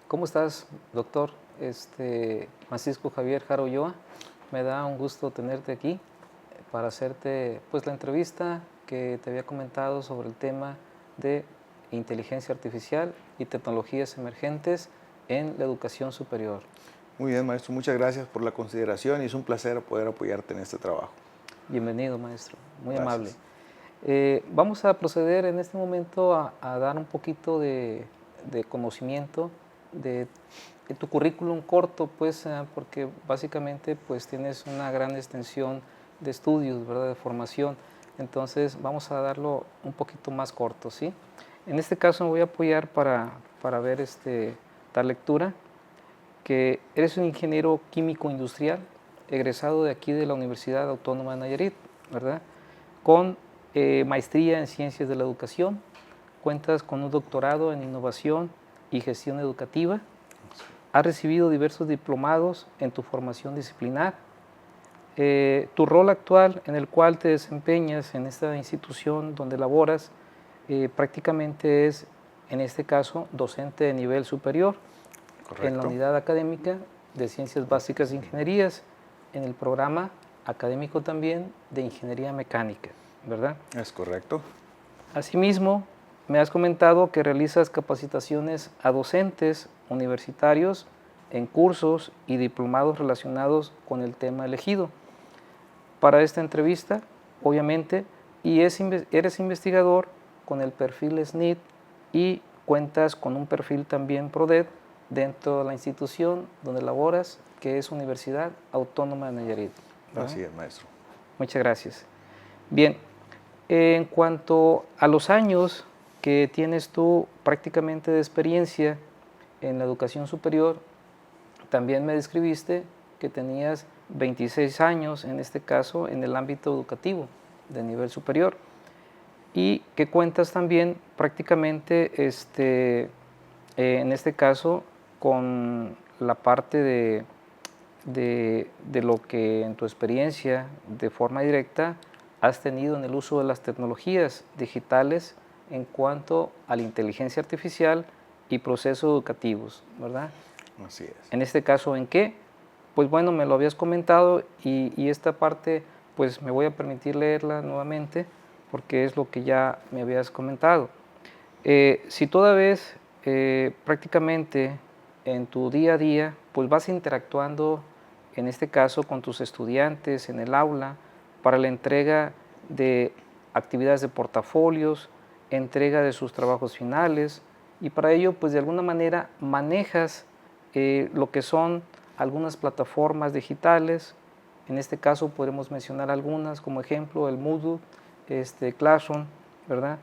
¿Cómo estás, doctor? Francisco Javier Jara Ulloa. Me da un gusto tenerte aquí para hacerte pues la entrevista que te había comentado sobre el tema de inteligencia artificial y tecnologías emergentes en la educación superior. Muy bien, maestro. Muchas gracias por la consideración y es un placer poder apoyarte en este trabajo. Bienvenido, maestro. Muy amable. Gracias. Vamos a proceder en este momento a dar un poquito de conocimiento de tu currículum corto, pues, porque básicamente pues tienes una gran extensión de estudios, ¿verdad? De formación. Entonces vamos a darlo un poquito más corto, ¿sí? En este caso me voy a apoyar para ver tal lectura, que eres un ingeniero químico industrial, egresado de aquí de la Universidad Autónoma de Nayarit, ¿verdad? Con maestría en Ciencias de la Educación, cuentas con un doctorado en Innovación y Gestión Educativa, has recibido diversos diplomados en tu formación disciplinar. Tu rol actual en el cual te desempeñas en esta institución donde laboras prácticamente es, en este caso, docente de nivel superior en la Correcto. unidad académica de Ciencias Básicas de Ingenierías, en el programa académico también de Ingeniería Mecánica, ¿verdad? Es correcto. Asimismo, me has comentado que realizas capacitaciones a docentes universitarios en cursos y diplomados relacionados con el tema elegido. Para esta entrevista, obviamente, eres investigador con el perfil SNIT y cuentas con un perfil también PRODED dentro de la institución donde laboras, que es Universidad Autónoma de Nayarit, ¿verdad? Así es, maestro. Muchas gracias. Bien, en cuanto a los años que tienes tú prácticamente de experiencia en la educación superior, también me describiste que tenías 26 años, en este caso, en el ámbito educativo de nivel superior, y que cuentas también prácticamente, en este caso, con la parte de lo que en tu experiencia de forma directa has tenido en el uso de las tecnologías digitales en cuanto a la inteligencia artificial y procesos educativos, ¿verdad? Así es. En este caso, ¿en qué? Pues bueno, me lo habías comentado y esta parte pues me voy a permitir leerla nuevamente porque es lo que ya me habías comentado. Si toda vez prácticamente en tu día a día pues vas interactuando en este caso con tus estudiantes en el aula para la entrega de actividades de portafolios, entrega de sus trabajos finales y para ello pues de alguna manera manejas lo que son algunas plataformas digitales. En este caso podremos mencionar algunas como ejemplo el Moodle, Classroom, ¿verdad?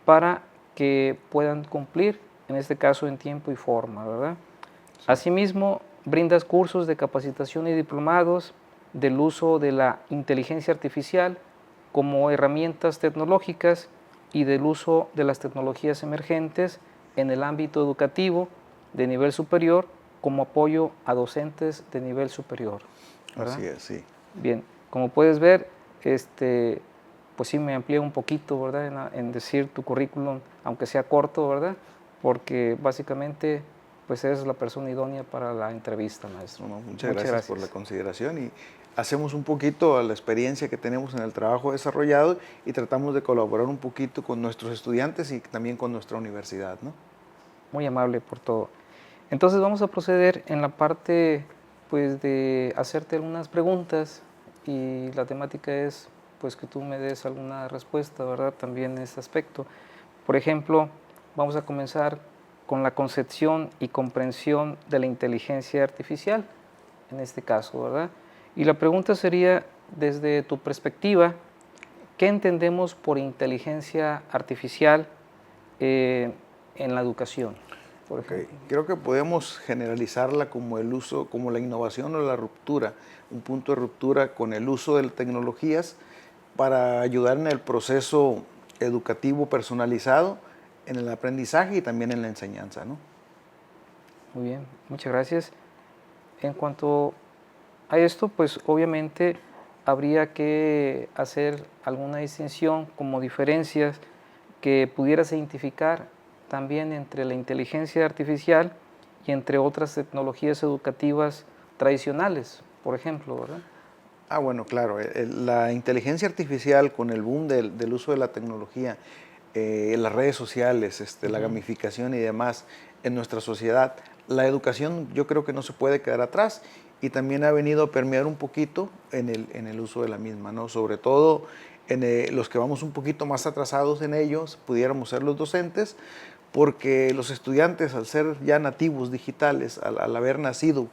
Para que puedan cumplir, en este caso en tiempo y forma, ¿verdad? Sí. Asimismo, brindas cursos de capacitación y diplomados del uso de la inteligencia artificial como herramientas tecnológicas y del uso de las tecnologías emergentes en el ámbito educativo de nivel superior como apoyo a docentes de nivel superior, ¿verdad? Así es, sí. Bien, como puedes ver, pues sí me amplié un poquito, ¿verdad? En decir tu currículum, aunque sea corto, ¿verdad? Porque básicamente, pues eres la persona idónea para la entrevista, maestro. No, muchas Muchas gracias por la gracias. consideración y hacemos un poquito a la experiencia que tenemos en el trabajo desarrollado y tratamos de colaborar un poquito con nuestros estudiantes y también con nuestra universidad, ¿no? Muy amable por todo. Entonces vamos a proceder en la parte, pues, de hacerte algunas preguntas y la temática es, pues, que tú me des alguna respuesta, ¿verdad? También en este aspecto. Por ejemplo, vamos a comenzar con la concepción y comprensión de la inteligencia artificial, en este caso, ¿verdad? Y la pregunta sería, desde tu perspectiva, ¿qué entendemos por inteligencia artificial en la educación, por Ok, ejemplo? creo que podemos generalizarla como el uso, como la innovación o la ruptura, un punto de ruptura con el uso de las tecnologías para ayudar en el proceso educativo personalizado, en el aprendizaje y también en la enseñanza, ¿no? Muy bien, muchas gracias. En cuanto a esto, pues obviamente habría que hacer alguna distinción como diferencias que pudieras identificar también entre la inteligencia artificial y entre otras tecnologías educativas tradicionales, por ejemplo, ¿verdad? Bueno, claro, la inteligencia artificial con el boom del uso de la tecnología, las redes sociales, la gamificación y demás en nuestra sociedad, la educación yo creo que no se puede quedar atrás y también ha venido a permear un poquito en el uso de la misma, ¿no? Sobre todo en los que vamos un poquito más atrasados en ellos, pudiéramos ser los docentes, porque los estudiantes al ser ya nativos digitales, al haber nacido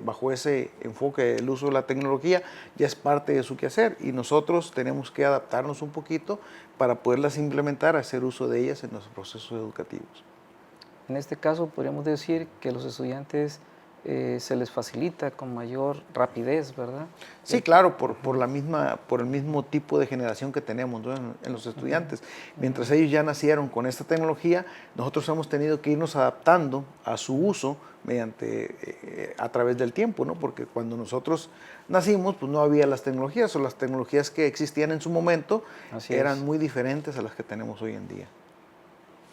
bajo ese enfoque del uso de la tecnología, ya es parte de su quehacer y nosotros tenemos que adaptarnos un poquito para poderlas implementar, hacer uso de ellas en los procesos educativos. En este caso podríamos decir que a los estudiantes se les facilita con mayor rapidez, ¿verdad? Sí, claro, por el mismo tipo de generación que tenemos, ¿no? en los estudiantes. Mientras ellos ya nacieron con esta tecnología, nosotros hemos tenido que irnos adaptando a su uso a través del tiempo, ¿no? Porque cuando nosotros nacimos, pues no había las tecnologías, o las tecnologías que existían en su momento eran muy diferentes a las que tenemos hoy en día.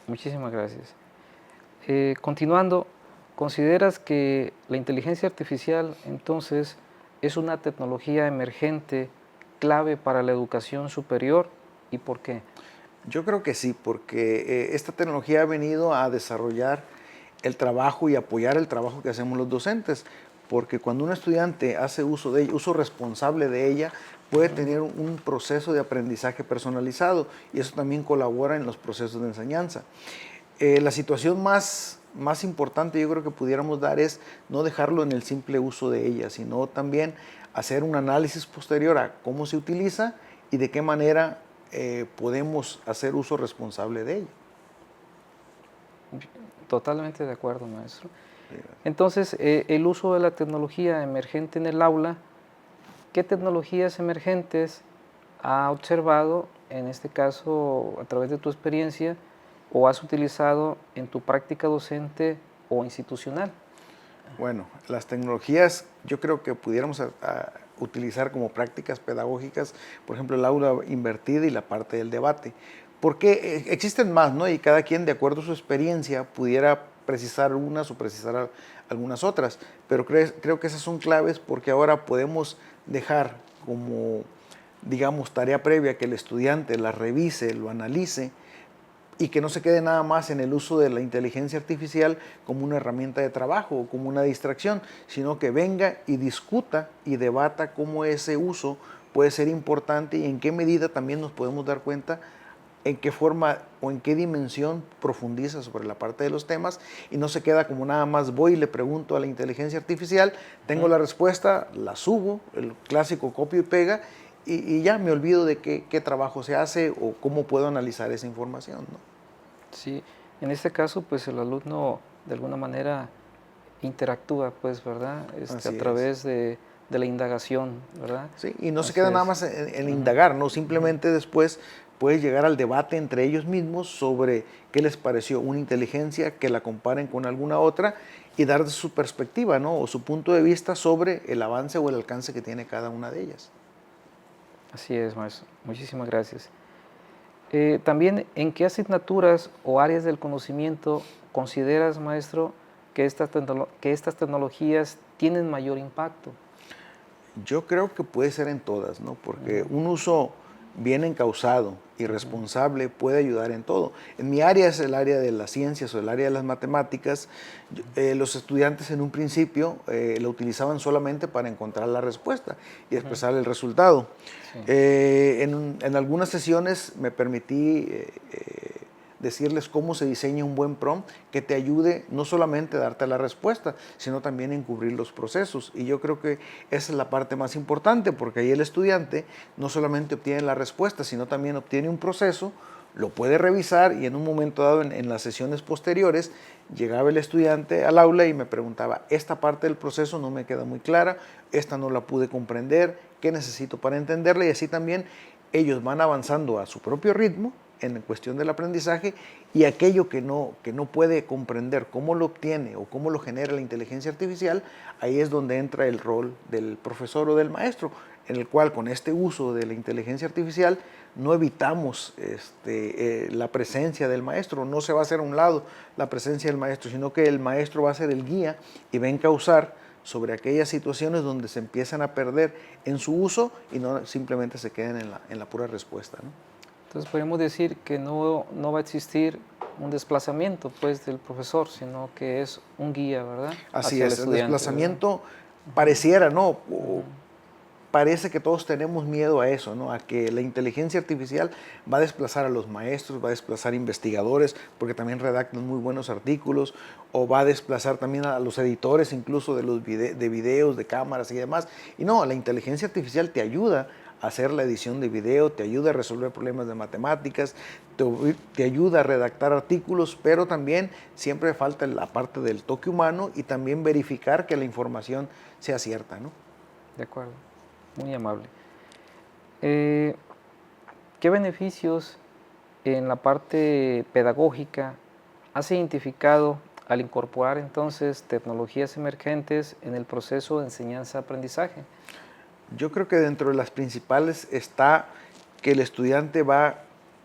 Muchísimas gracias. Continuando, ¿consideras que la inteligencia artificial entonces es una tecnología emergente clave para la educación superior y por qué? Yo creo que sí, porque esta tecnología ha venido a desarrollar el trabajo y apoyar el trabajo que hacemos los docentes, porque cuando un estudiante hace uso de ella, uso responsable de ella, puede tener un proceso de aprendizaje personalizado y eso también colabora en los procesos de enseñanza. La situación más importante yo creo que pudiéramos dar es no dejarlo en el simple uso de ella, sino también hacer un análisis posterior a cómo se utiliza y de qué manera podemos hacer uso responsable de ella. Totalmente de acuerdo, maestro. Entonces, el uso de la tecnología emergente en el aula, ¿qué tecnologías emergentes ha observado, en este caso, a través de tu experiencia, o has utilizado en tu práctica docente o institucional? Bueno, las tecnologías yo creo que pudiéramos utilizar como prácticas pedagógicas, por ejemplo, el aula invertida y la parte del debate, porque existen más, ¿no? Y cada quien, de acuerdo a su experiencia, pudiera precisar unas o precisar algunas otras, pero creo que esas son claves porque ahora podemos dejar como, digamos, tarea previa que el estudiante la revise, lo analice, y que no se quede nada más en el uso de la inteligencia artificial como una herramienta de trabajo o como una distracción, sino que venga y discuta y debata cómo ese uso puede ser importante y en qué medida también nos podemos dar cuenta en qué forma o en qué dimensión profundiza sobre la parte de los temas y no se queda como nada más voy y le pregunto a la inteligencia artificial, tengo la respuesta, la subo, el clásico copio y pega, y ya me olvido de qué trabajo se hace o cómo puedo analizar esa información, ¿no? Sí, en este caso, pues el alumno de alguna manera interactúa, pues, ¿verdad? A través de la indagación, ¿verdad? Sí, y no se Así queda nada es. más en indagar, ¿no? Simplemente después puedes llegar al debate entre ellos mismos sobre qué les pareció una inteligencia, que la comparen con alguna otra y dar su perspectiva, ¿no? O su punto de vista sobre el avance o el alcance que tiene cada una de ellas. Así es, maestro. Muchísimas gracias. También, ¿en qué asignaturas o áreas del conocimiento consideras, maestro, que estas tecnologías tienen mayor impacto? Yo creo que puede ser en todas, ¿no? Porque un uso bien encausado y responsable puede ayudar en todo. En mi área es el área de las ciencias o el área de las matemáticas. Los estudiantes en un principio lo utilizaban solamente para encontrar la respuesta y expresar el resultado. Sí. En algunas sesiones me permití decirles cómo se diseña un buen prompt que te ayude no solamente a darte la respuesta, sino también a encubrir los procesos. Y yo creo que esa es la parte más importante, porque ahí el estudiante no solamente obtiene la respuesta, sino también obtiene un proceso, lo puede revisar y en un momento dado en las sesiones posteriores llegaba el estudiante al aula y me preguntaba, esta parte del proceso no me queda muy clara, esta no la pude comprender, ¿qué necesito para entenderla? Y así también ellos van avanzando a su propio ritmo en cuestión del aprendizaje y aquello que no puede comprender cómo lo obtiene o cómo lo genera la inteligencia artificial, ahí es donde entra el rol del profesor o del maestro, en el cual con este uso de la inteligencia artificial no evitamos la presencia del maestro, no se va a hacer a un lado la presencia del maestro, sino que el maestro va a ser el guía y va a encauzar sobre aquellas situaciones donde se empiezan a perder en su uso y no simplemente se queden en la pura respuesta, ¿no? Entonces podríamos decir que no va a existir un desplazamiento pues del profesor, sino que es un guía, ¿verdad? Así Hacia el es, el estudiante, desplazamiento ¿verdad? pareciera, ¿no? Parece que todos tenemos miedo a eso, ¿no? A que la inteligencia artificial va a desplazar a los maestros, va a desplazar investigadores, porque también redactan muy buenos artículos, o va a desplazar también a los editores incluso de videos, de cámaras y demás. Y no, la inteligencia artificial te ayuda a hacer la edición de video, te ayuda a resolver problemas de matemáticas, te ayuda a redactar artículos, pero también siempre falta la parte del toque humano y también verificar que la información sea cierta, ¿no? De acuerdo, muy amable. ¿Qué beneficios en la parte pedagógica has identificado al incorporar entonces tecnologías emergentes en el proceso de enseñanza-aprendizaje? Yo creo que dentro de las principales está que el estudiante va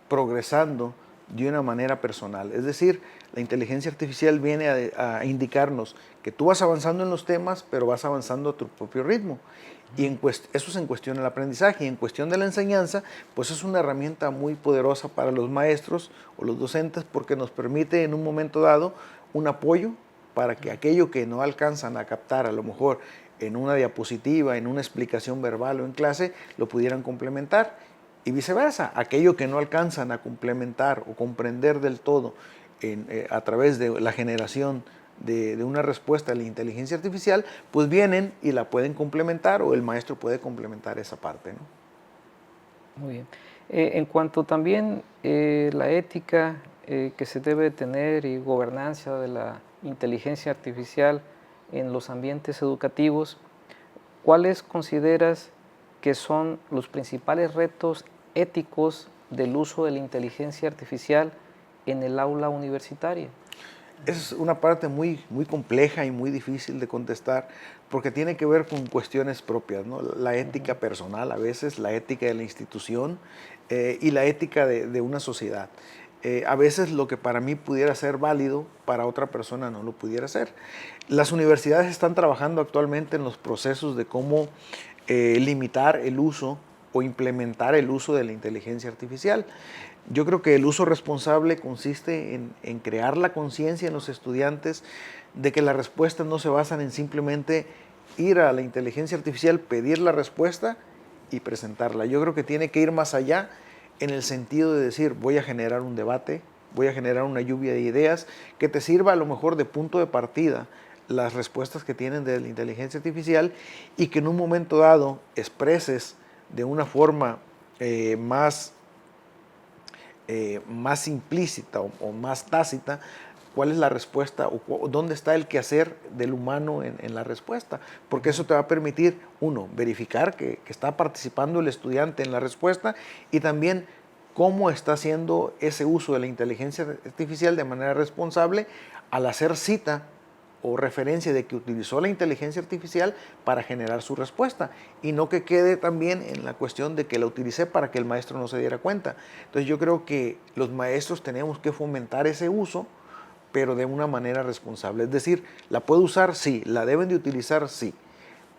progresando de una manera personal. Es decir, la inteligencia artificial viene a indicarnos que tú vas avanzando en los temas, pero vas avanzando a tu propio ritmo. Y eso es en cuestión del aprendizaje. Y en cuestión de la enseñanza, pues es una herramienta muy poderosa para los maestros o los docentes porque nos permite en un momento dado un apoyo para que aquello que no alcanzan a captar a lo mejor en una diapositiva, en una explicación verbal o en clase, lo pudieran complementar. Y viceversa, aquello que no alcanzan a complementar o comprender del todo a través de la generación de una respuesta de la inteligencia artificial, pues vienen y la pueden complementar o el maestro puede complementar esa parte, ¿no? Muy bien. En cuanto también la ética que se debe tener y gobernanza de la inteligencia artificial en los ambientes educativos, ¿cuáles consideras que son los principales retos éticos del uso de la inteligencia artificial en el aula universitaria? Es una parte muy, muy compleja y muy difícil de contestar porque tiene que ver con cuestiones propias, ¿no? La ética personal a veces, la ética de la institución y la ética de una sociedad. A veces lo que para mí pudiera ser válido, para otra persona no lo pudiera ser. Las universidades están trabajando actualmente en los procesos de cómo limitar el uso o implementar el uso de la inteligencia artificial. Yo creo que el uso responsable consiste en crear la conciencia en los estudiantes de que las respuestas no se basan en simplemente ir a la inteligencia artificial, pedir la respuesta y presentarla. Yo creo que tiene que ir más allá en el sentido de decir, voy a generar un debate, voy a generar una lluvia de ideas que te sirva a lo mejor de punto de partida las respuestas que tienen de la inteligencia artificial y que en un momento dado expreses de una forma más implícita o más tácita cuál es la respuesta o dónde está el quehacer del humano en la respuesta, porque eso te va a permitir, uno, verificar que está participando el estudiante en la respuesta y también cómo está haciendo ese uso de la inteligencia artificial de manera responsable al hacer cita o referencia de que utilizó la inteligencia artificial para generar su respuesta y no que quede también en la cuestión de que la utilicé para que el maestro no se diera cuenta. Entonces yo creo que los maestros tenemos que fomentar ese uso, pero de una manera responsable. Es decir, ¿la puedo usar? Sí. ¿La deben de utilizar? Sí.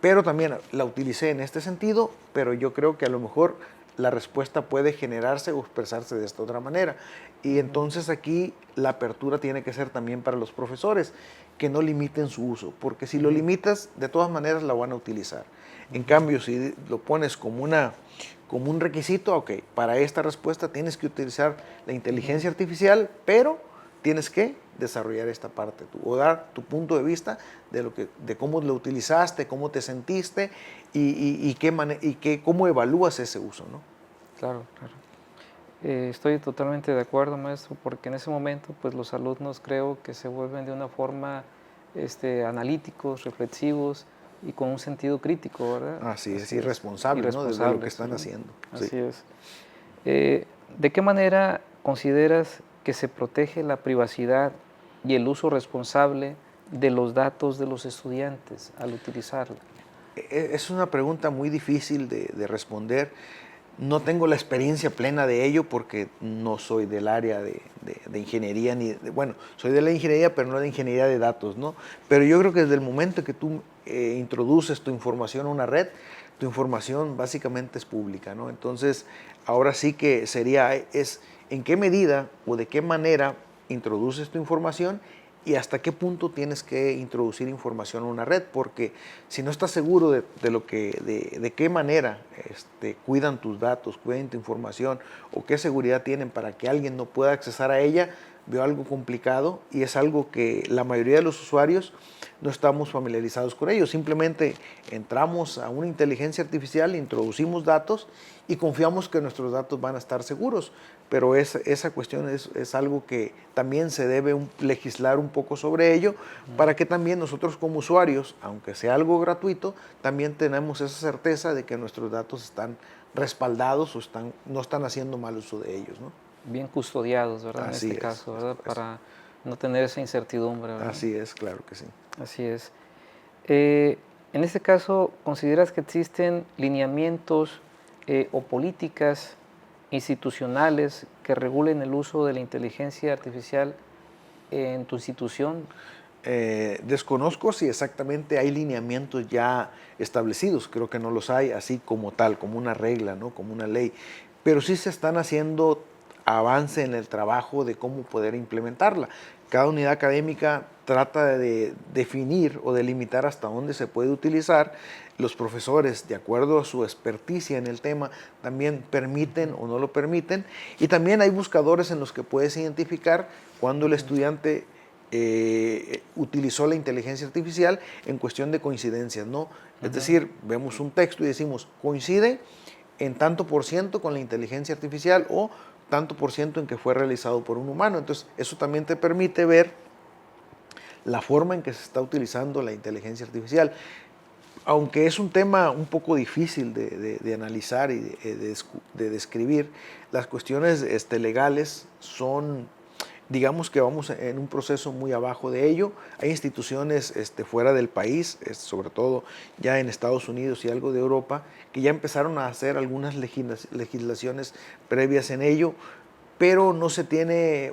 Pero también la utilicé en este sentido, pero yo creo que a lo mejor la respuesta puede generarse o expresarse de esta otra manera. Y entonces aquí la apertura tiene que ser también para los profesores, que no limiten su uso, porque si lo limitas, de todas maneras la van a utilizar. En cambio, si lo pones como un requisito, ok, para esta respuesta tienes que utilizar la inteligencia artificial, pero tienes que desarrollar esta parte o dar tu punto de vista de cómo lo utilizaste, cómo te sentiste y cómo evalúas ese uso, ¿no? Claro, claro. Estoy totalmente de acuerdo, maestro, porque en ese momento pues los alumnos creo que se vuelven de una forma analíticos, reflexivos y con un sentido crítico, ¿verdad? Así es, irresponsable, ¿no? De lo que están haciendo. Así Sí. es. ¿De qué manera consideras que se protege la privacidad y el uso responsable de los datos de los estudiantes al utilizarla? Es una pregunta muy difícil de responder. No tengo la experiencia plena de ello porque no soy del área de ingeniería, bueno, soy de la ingeniería, pero no de ingeniería de datos, ¿no? Pero yo creo que desde el momento que tú introduces tu información a una red, tu información básicamente es pública, ¿no? Entonces, ahora sí que es en qué medida o de qué manera introduces tu información y hasta qué punto tienes que introducir información a una red, porque si no estás seguro de qué manera cuidan tus datos, cuidan tu información o qué seguridad tienen para que alguien no pueda accesar a ella, veo algo complicado y es algo que la mayoría de los usuarios no estamos familiarizados con ello. Simplemente entramos a una inteligencia artificial, introducimos datos y confiamos que nuestros datos van a estar seguros. Pero esa cuestión es algo que también se debe legislar un poco sobre ello para que también nosotros como usuarios, aunque sea algo gratuito, también tenemos esa certeza de que nuestros datos están respaldados o no están haciendo mal uso de ellos, ¿no? Bien custodiados, ¿verdad? En Así este es, caso, ¿verdad? es. Para no tener esa incertidumbre, ¿verdad? Así es, claro que sí. Así es. En este caso, ¿consideras que existen lineamientos o políticas institucionales que regulen el uso de la inteligencia artificial en tu institución? Desconozco si exactamente hay lineamientos ya establecidos, creo que no los hay así como tal, como una regla, ¿no? Como una ley, pero sí se están haciendo avance en el trabajo de cómo poder implementarla. Cada unidad académica trata de definir o delimitar hasta dónde se puede utilizar. Los profesores, de acuerdo a su experticia en el tema, también permiten o no lo permiten. Y también hay buscadores en los que puedes identificar cuando el estudiante utilizó la inteligencia artificial en cuestión de coincidencias, ¿no? Es decir, vemos un texto y decimos, coincide en tanto por ciento con la inteligencia artificial o tanto por ciento en que fue realizado por un humano. Entonces, eso también te permite ver la forma en que se está utilizando la inteligencia artificial. Aunque es un tema un poco difícil de analizar y de describir, las cuestiones legales son, digamos que vamos en un proceso muy abajo de ello. Hay instituciones fuera del país, sobre todo ya en Estados Unidos y algo de Europa, que ya empezaron a hacer algunas legislaciones previas en ello, pero no se tiene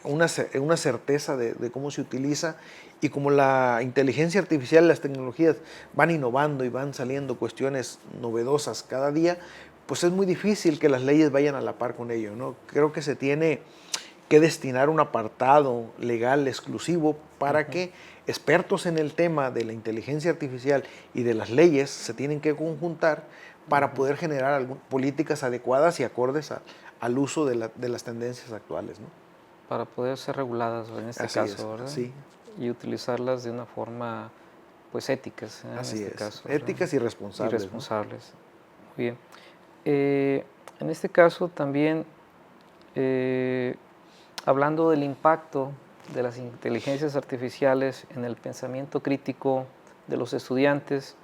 una certeza de cómo se utiliza, y como la inteligencia artificial y las tecnologías van innovando y van saliendo cuestiones novedosas cada día, pues es muy difícil que las leyes vayan a la par con ello, ¿no? Creo que se tiene que destinar un apartado legal exclusivo para que expertos en el tema de la inteligencia artificial y de las leyes se tienen que conjuntar para poder generar políticas adecuadas y acordes al uso de las tendencias actuales, ¿no? Para poder ser reguladas en este Así es, caso, ¿verdad? sí. Y utilizarlas de una forma, pues, éticas, en Así este es, caso, ¿verdad? éticas y responsables. Y responsables. Muy bien. En este caso también, hablando del impacto de las inteligencias artificiales en el pensamiento crítico de los estudiantes,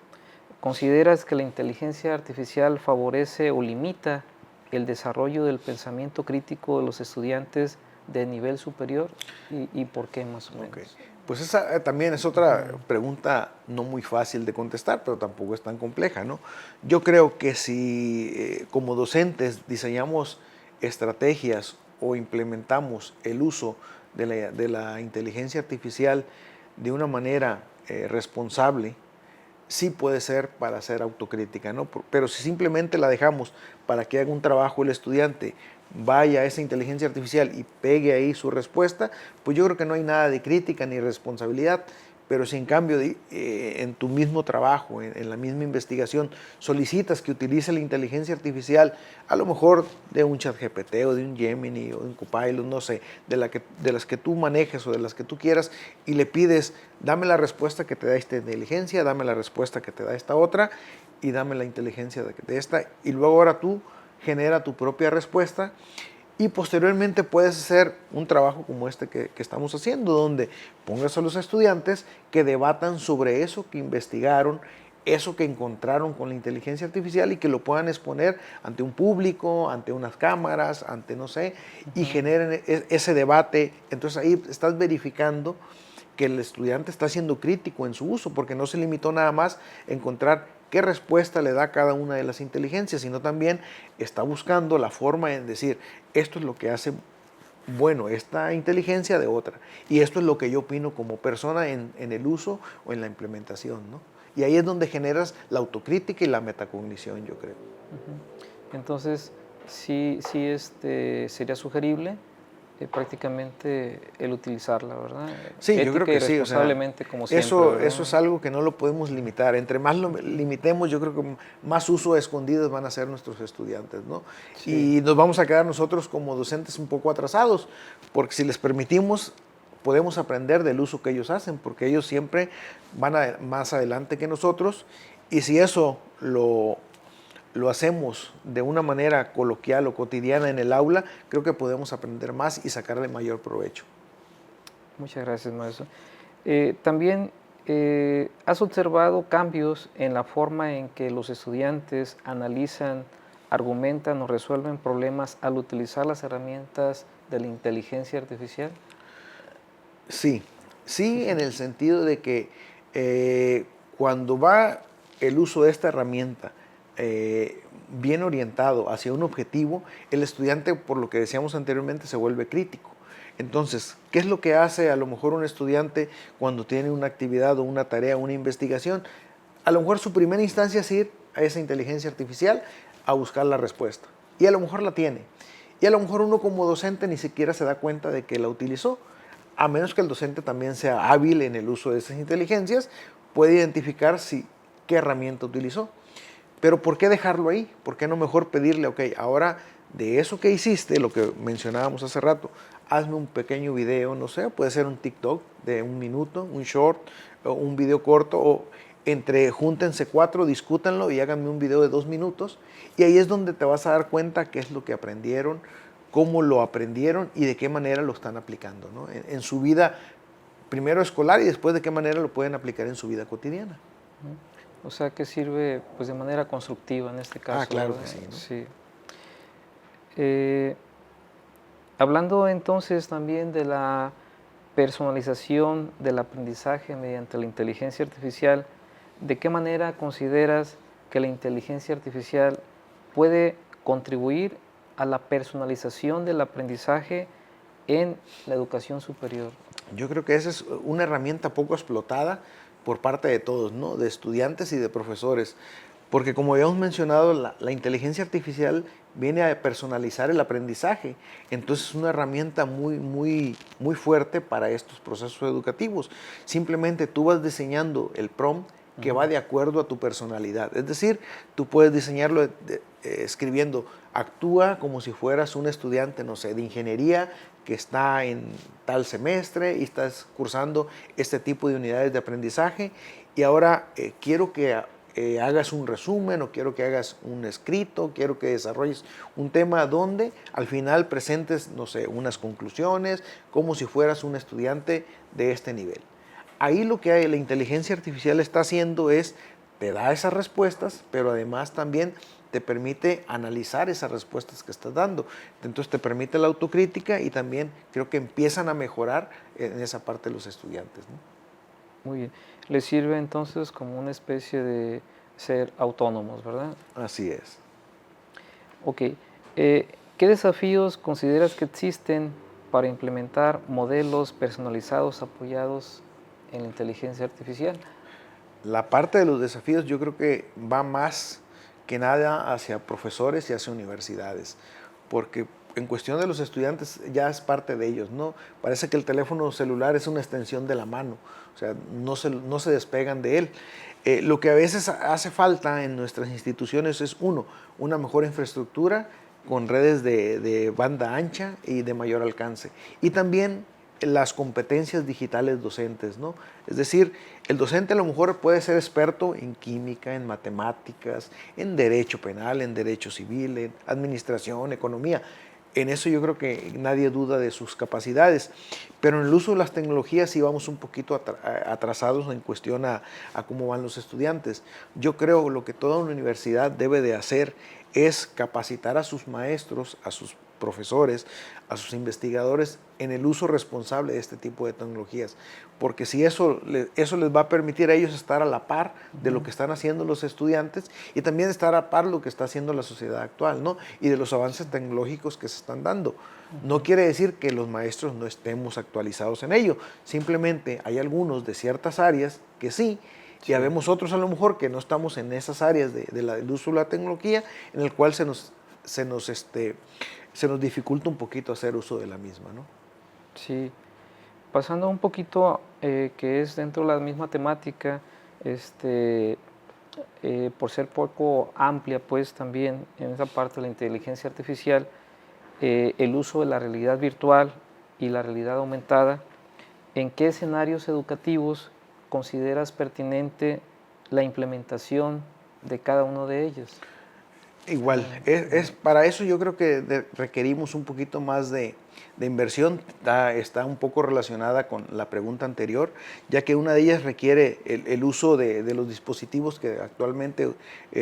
¿consideras que la inteligencia artificial favorece o limita el desarrollo del pensamiento crítico de los estudiantes de nivel superior? ¿Y por qué más o menos? Okay. Pues esa también es otra pregunta no muy fácil de contestar, pero tampoco es tan compleja, ¿no? Yo creo que si como docentes diseñamos estrategias o implementamos el uso de la inteligencia artificial de una manera responsable, sí puede ser para hacer autocrítica, ¿no? Pero si simplemente la dejamos para que haga un trabajo el estudiante, vaya a esa inteligencia artificial y pegue ahí su respuesta, pues yo creo que no hay nada de crítica ni responsabilidad. Pero si en cambio en tu mismo trabajo, en la misma investigación, solicitas que utilice la inteligencia artificial, a lo mejor de un ChatGPT o de un Gemini o de un Copilot, no sé, de las que tú manejes o de las que tú quieras, y le pides, dame la respuesta que te da esta inteligencia, dame la respuesta que te da esta otra, y dame la inteligencia de esta, y luego ahora tú genera tu propia respuesta, y posteriormente puedes hacer un trabajo como este que estamos haciendo, donde pongas a los estudiantes que debatan sobre eso que investigaron, eso que encontraron con la inteligencia artificial, y que lo puedan exponer ante un público, ante unas cámaras, ante no sé, y generen ese debate. Entonces ahí estás verificando que el estudiante está siendo crítico en su uso, porque no se limitó nada más a encontrar qué respuesta le da cada una de las inteligencias, sino también está buscando la forma de decir, esto es lo que hace bueno esta inteligencia de otra, y esto es lo que yo opino como persona en el uso o en la implementación, ¿no? Y ahí es donde generas la autocrítica y la metacognición, yo creo. Entonces, sí, sí sería sugerible prácticamente el utilizarla, ¿verdad? Sí, yo creo Ética y que sí, o sea, responsablemente, como siempre, ¿verdad? eso es algo que no lo podemos limitar. Entre más lo limitemos, yo creo que más uso a escondidas van a ser nuestros estudiantes, ¿no? Sí, Y nos vamos a quedar nosotros como docentes un poco atrasados, porque si les permitimos, podemos aprender del uso que ellos hacen, porque ellos siempre van más adelante que nosotros, y si eso lo hacemos de una manera coloquial o cotidiana en el aula, creo que podemos aprender más y sacarle mayor provecho. muchas gracias, maestro. También, ¿has observado cambios en la forma en que los estudiantes analizan, argumentan o resuelven problemas al utilizar las herramientas de la inteligencia artificial? Sí, sí, en el sentido de que cuando va el uso de esta herramienta bien orientado hacia un objetivo, el estudiante, por lo que decíamos anteriormente, se vuelve crítico. Entonces, ¿qué es lo que hace a lo mejor un estudiante cuando tiene una actividad o una tarea, una investigación? A lo mejor su primera instancia es ir a esa inteligencia artificial a buscar la respuesta. Y a lo mejor la tiene. Y a lo mejor uno como docente ni siquiera se da cuenta de que la utilizó. A menos que el docente también sea hábil en el uso de esas inteligencias, puede identificar qué herramienta utilizó. Pero ¿por qué dejarlo ahí? ¿Por qué no mejor pedirle, ok, ahora de eso que hiciste, lo que mencionábamos hace rato, hazme un pequeño video, no sé, puede ser un TikTok de 1 minuto, un short, o un video corto, o júntense 4, discútanlo y háganme un video de 2 minutos, y ahí es donde te vas a dar cuenta qué es lo que aprendieron, cómo lo aprendieron y de qué manera lo están aplicando, ¿no? En su vida, primero escolar y después de qué manera lo pueden aplicar en su vida cotidiana. O sea, que sirve pues, de manera constructiva en este caso. Ah, claro ¿verdad? que sí, ¿no? Sí. Eh, Hablando entonces también de la personalización del aprendizaje mediante la inteligencia artificial, ¿de qué manera consideras que la inteligencia artificial puede contribuir a la personalización del aprendizaje en la educación superior? Yo creo que esa es una herramienta poco explotada por parte de todos, ¿no? De estudiantes y de profesores. Porque como habíamos mencionado, la inteligencia artificial viene a personalizar el aprendizaje. Entonces es una herramienta muy fuerte para estos procesos educativos. Simplemente tú vas diseñando el prompt que va de acuerdo a tu personalidad. Es decir, tú puedes diseñarlo escribiendo, actúa como si fueras un estudiante, no sé, de ingeniería que está en tal semestre y estás cursando este tipo de unidades de aprendizaje, y ahora quiero que hagas un resumen, o quiero que hagas un escrito, quiero que desarrolles un tema donde al final presentes, no sé, unas conclusiones, como si fueras un estudiante de este nivel. Ahí lo que la inteligencia artificial está haciendo es, te da esas respuestas, pero además también te permite analizar esas respuestas que estás dando. Entonces te permite la autocrítica y también creo que empiezan a mejorar en esa parte de los estudiantes, ¿no? Muy bien. Les sirve entonces como una especie de ser autónomos, ¿verdad? Así es. Ok. ¿Qué desafíos consideras que existen para implementar modelos personalizados apoyados en la inteligencia artificial? La parte de los desafíos yo creo que va más que nada hacia profesores y hacia universidades, porque en cuestión de los estudiantes ya es parte de ellos, ¿no? Parece que el teléfono celular es una extensión de la mano, o sea, no se despegan de él. Lo que a veces hace falta en nuestras instituciones es, una mejor infraestructura con redes de banda ancha y de mayor alcance, y también las competencias digitales docentes, ¿no? Es decir, el docente a lo mejor puede ser experto en química, en matemáticas, en derecho penal, en derecho civil, en administración, economía. En eso yo creo que nadie duda de sus capacidades, pero en el uso de las tecnologías sí vamos un poquito atrasados en cuestión a cómo van los estudiantes. Yo creo que lo que toda una universidad debe de hacer es capacitar a sus maestros, a sus profesores, a sus investigadores en el uso responsable de este tipo de tecnologías. Porque si eso les va a permitir a ellos estar a la par de lo que están haciendo los estudiantes y también estar a par de lo que está haciendo la sociedad actual, ¿no? Y de los avances tecnológicos que se están dando. No quiere decir que los maestros no estemos actualizados en ello, simplemente hay algunos de ciertas áreas que sí, y habemos otros a lo mejor que no estamos en esas áreas del uso de la tecnología, en el cual se nos dificulta un poquito hacer uso de la misma, ¿no? Sí, pasando un poquito, que es dentro de la misma temática, por ser poco amplia, pues también en esa parte de la inteligencia artificial, el uso de la realidad virtual y la realidad aumentada, ¿en qué escenarios educativos consideras pertinente la implementación de cada uno de ellos? Igual, para eso yo creo que requerimos un poquito más de inversión, está un poco relacionada con la pregunta anterior, ya que una de ellas requiere el uso de los dispositivos que actualmente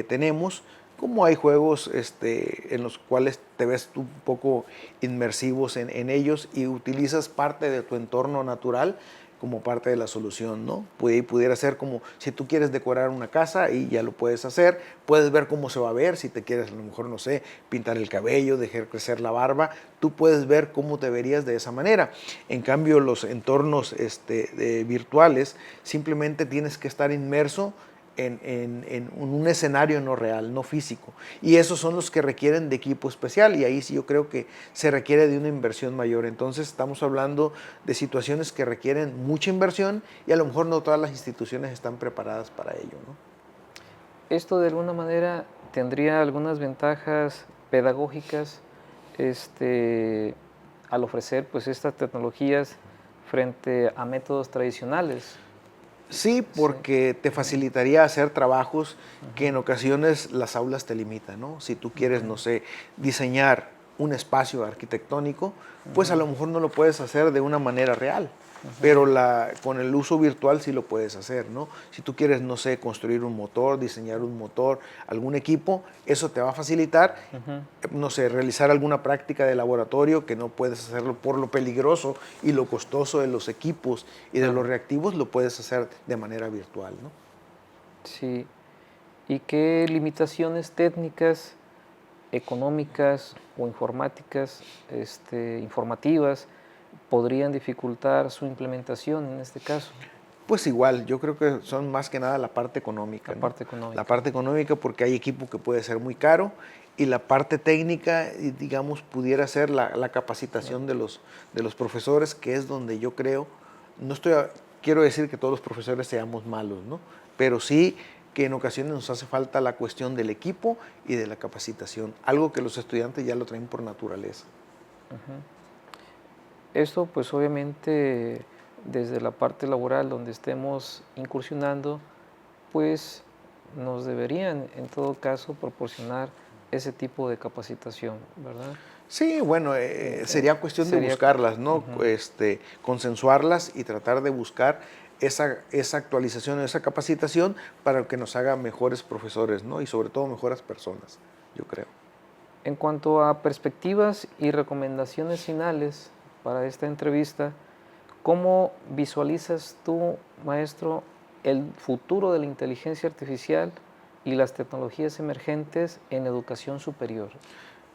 tenemos, como hay juegos en los cuales te ves un poco inmersivos en ellos y utilizas parte de tu entorno natural como parte de la solución, ¿no? Pudiera ser como si tú quieres decorar una casa y ya lo puedes hacer, puedes ver cómo se va a ver, si te quieres a lo mejor, no sé, pintar el cabello, dejar crecer la barba, tú puedes ver cómo te verías de esa manera. En cambio, los entornos virtuales, simplemente tienes que estar inmerso en un escenario no real, no físico. Y esos son los que requieren de equipo especial y ahí sí yo creo que se requiere de una inversión mayor. Entonces estamos hablando de situaciones que requieren mucha inversión y a lo mejor no todas las instituciones están preparadas para ello, ¿no? Esto de alguna manera tendría algunas ventajas pedagógicas al ofrecer pues estas tecnologías frente a métodos tradicionales. Sí, Sí. porque te facilitaría hacer trabajos que en ocasiones las aulas te limitan, ¿no? Si tú quieres, no sé, diseñar un espacio arquitectónico, pues a lo mejor no lo puedes hacer de una manera real, pero con el uso virtual sí lo puedes hacer, ¿no? Si tú quieres, no sé, construir un motor, diseñar un motor, algún equipo, eso te va a facilitar, no sé, realizar alguna práctica de laboratorio que no puedes hacerlo por lo peligroso y lo costoso de los equipos y de los reactivos, lo puedes hacer de manera virtual, ¿no? Sí. ¿Y qué limitaciones técnicas, económicas o informáticas, informativas, podrían dificultar su implementación en este caso? Pues igual, yo creo que son más que nada la parte La económica, ¿no? parte La económica. parte económica porque hay equipo que puede ser muy caro y la parte técnica, digamos, pudiera ser la capacitación de los profesores, que es donde yo creo, no estoy, quiero decir que todos los profesores seamos malos, ¿no? Pero sí que en ocasiones nos hace falta la cuestión del equipo y de la capacitación, algo que los estudiantes ya lo traen por naturaleza. Esto pues obviamente desde la parte laboral donde estemos incursionando, pues nos deberían en todo caso proporcionar ese tipo de capacitación, ¿verdad? Sí, bueno, sería cuestión de Sería, buscarlas, ¿no? Consensuarlas y tratar de buscar esa actualización, esa capacitación para que nos haga mejores profesores, ¿no? Y sobre todo mejores personas, yo creo. en cuanto a perspectivas y recomendaciones finales para esta entrevista, ¿cómo visualizas tú, maestro, el futuro de la inteligencia artificial y las tecnologías emergentes en educación superior?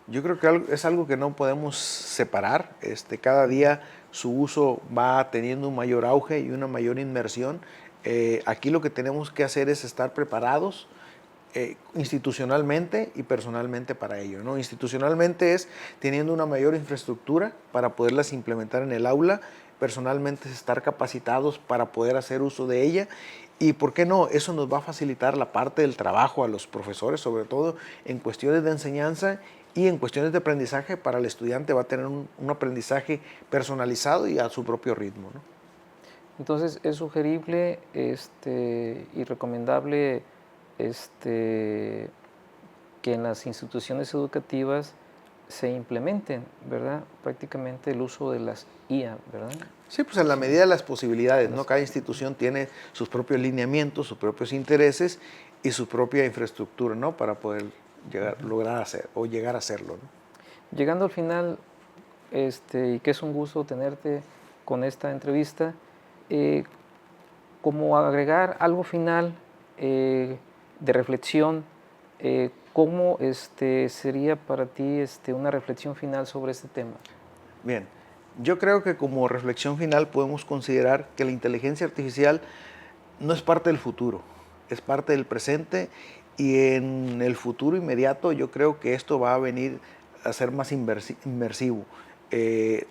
Yo creo que es algo que no podemos separar. Cada día su uso va teniendo un mayor auge y una mayor inmersión. Aquí lo que tenemos que hacer es estar preparados institucionalmente y personalmente para ello, ¿no? Institucionalmente es teniendo una mayor infraestructura para poderlas implementar en el aula, personalmente es estar capacitados para poder hacer uso de ella y, ¿por qué no? Eso nos va a facilitar la parte del trabajo a los profesores, sobre todo en cuestiones de enseñanza y en cuestiones de aprendizaje para el estudiante va a tener un aprendizaje personalizado y a su propio ritmo, ¿no? Entonces es sugerible y recomendable que en las instituciones educativas se implementen, ¿verdad? Prácticamente el uso de las IA, ¿verdad? Sí, pues en la Sí, medida de las posibilidades, ¿no? Cada institución tiene sus propios lineamientos, sus propios intereses y su propia infraestructura, ¿no? Para poder lograr hacer o llegar a hacerlo, ¿no? llegando al final, y que es un gusto tenerte con esta entrevista, como agregar algo final de reflexión, ¿cómo sería para ti una reflexión final sobre este tema? Bien, yo creo que como reflexión final podemos considerar que la inteligencia artificial no es parte del futuro, es parte del presente, y en el futuro inmediato yo creo que esto va a venir a ser más inmersivo.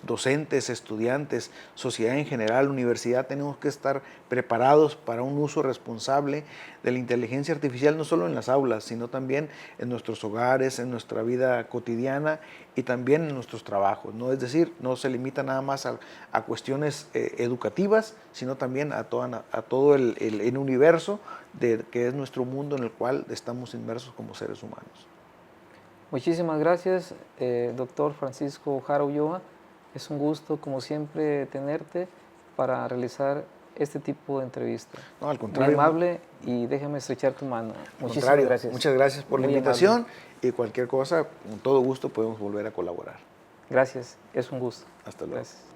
Docentes, estudiantes, sociedad en general, universidad, tenemos que estar preparados para un uso responsable de la inteligencia artificial, no solo en las aulas, sino también en nuestros hogares, en nuestra vida cotidiana y también en nuestros trabajos, ¿no? Es decir, no se limita nada más a cuestiones educativas, sino también a todo el universo que es nuestro mundo en el cual estamos inmersos como seres humanos. Muchísimas gracias, doctor Francisco Jara Ulloa. Es un gusto, como siempre, tenerte para realizar este tipo de entrevista. No, al Muy contrario. amable, y déjame estrechar tu mano. Muchísimas gracias. Muchas gracias por la Muy invitación amable. y cualquier cosa, con todo gusto podemos volver a colaborar. Gracias, es un gusto. Hasta luego. Gracias.